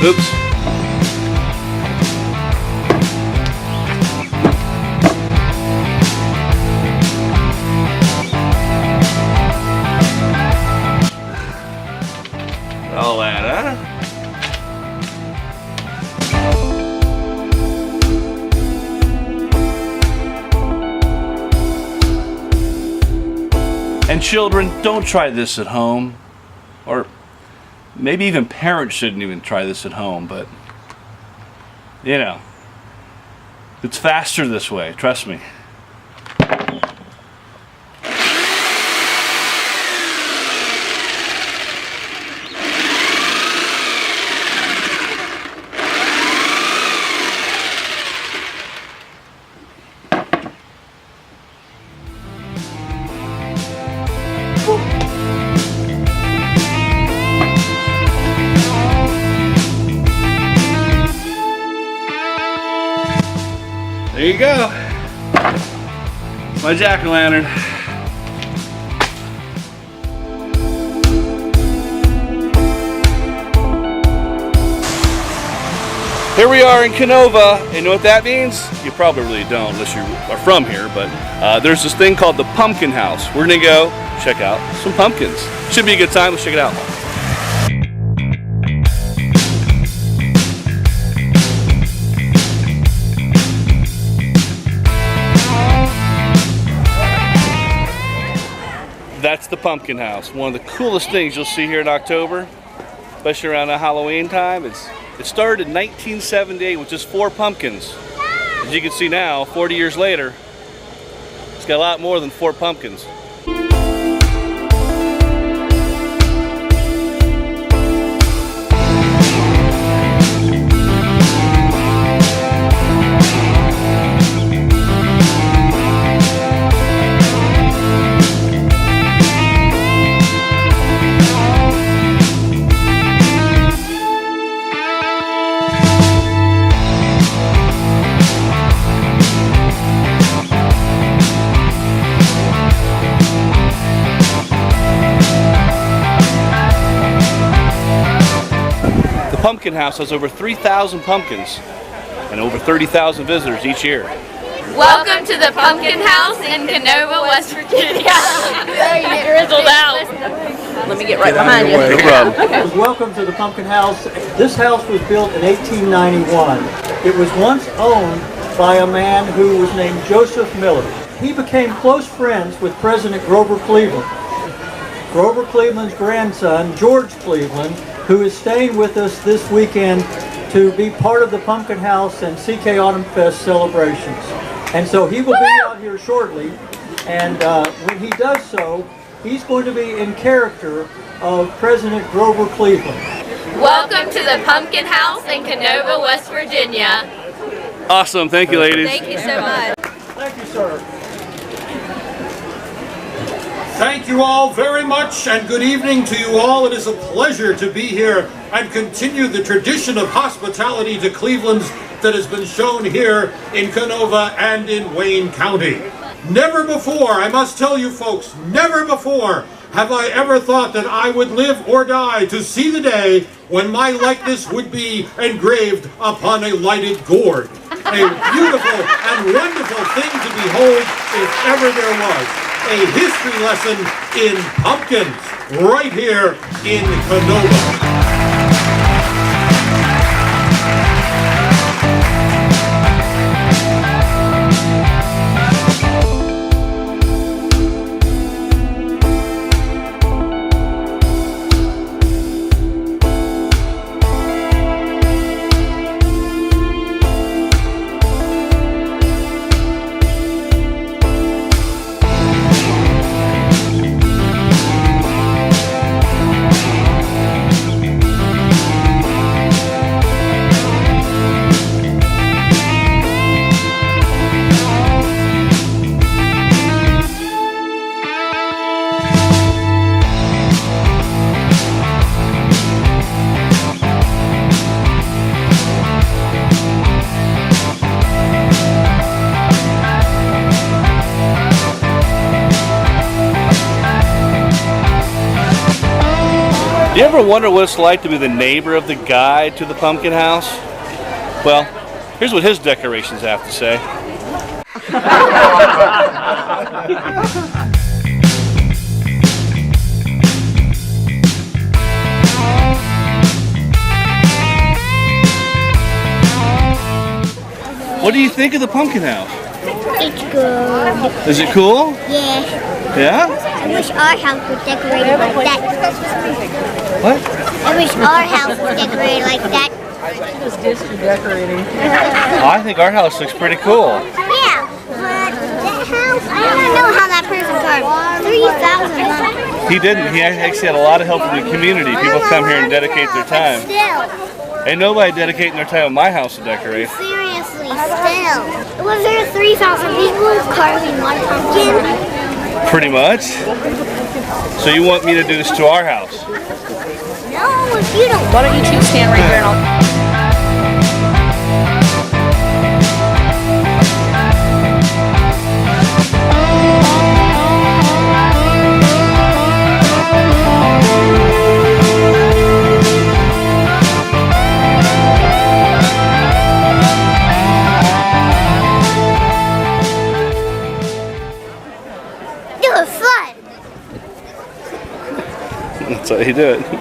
Oops. All that, huh? And children, don't try this at home. Or maybe even parents shouldn't even try this at home, but you know, it's faster this way, trust me. There you go. My jack-o'-lantern. Here we are in Kenova, and you know what that means? You probably really don't unless you are from here, but there's this thing called the Pumpkin House. We're gonna go check out some pumpkins. Should be a good time, let's check it out. That's the Pumpkin House. One of the coolest things you'll see here in October, especially around the Halloween time. It started in 1978 with just 4 pumpkins. As you can see now, 40 years later, it's got a lot more than 4 pumpkins. The Pumpkin House has over 3,000 pumpkins and over 30,000 visitors each year. Welcome to the Pumpkin House in Kenova, West Virginia. Drizzled out. Let me get right behind you. No problem. Okay. Welcome to the Pumpkin House. This house was built in 1891. It was once owned by a man who was named Joseph Miller. He became close friends with President Grover Cleveland. Grover Cleveland's grandson, George Cleveland, who is staying with us this weekend to be part of the Pumpkin House and CK Autumn Fest celebrations. And so he will be out here shortly, and when he does so, he's going to be in character of President Grover Cleveland. Welcome to the Pumpkin House in Kenova, West Virginia. Awesome, thank you ladies. Thank you so much. Thank you, sir. Thank you all very much, and good evening to you all. It is a pleasure to be here and continue the tradition of hospitality to Cleveland's that has been shown here in Kenova and in Wayne County. Never before, I must tell you folks, never before have I ever thought that I would live or die to see the day when my likeness would be engraved upon a lighted gourd. A beautiful and wonderful thing to behold if ever there was. A history lesson in pumpkins right here in Kenova. You ever wonder what it's like to be the neighbor of the guy to the pumpkin house? Well, here's what his decorations have to say. What do you think of the pumpkin house? It's good. Is it cool? Yeah. Yeah? I wish our house was decorated like that. What? I wish our house was decorated like that. I think our house looks pretty cool. Yeah, but that house, I don't know how that person carved 3,000. He didn't. He actually had a lot of help from the community. People come here and dedicate their time. Still, Ain't nobody dedicating their time at my house to decorate. seriously, still. Was there 3,000 people carving one pumpkin? Pretty much. So you want me to do this to our house? No, if you don't. Why don't you two stand right there and I'll... It was fun. That's how you do it.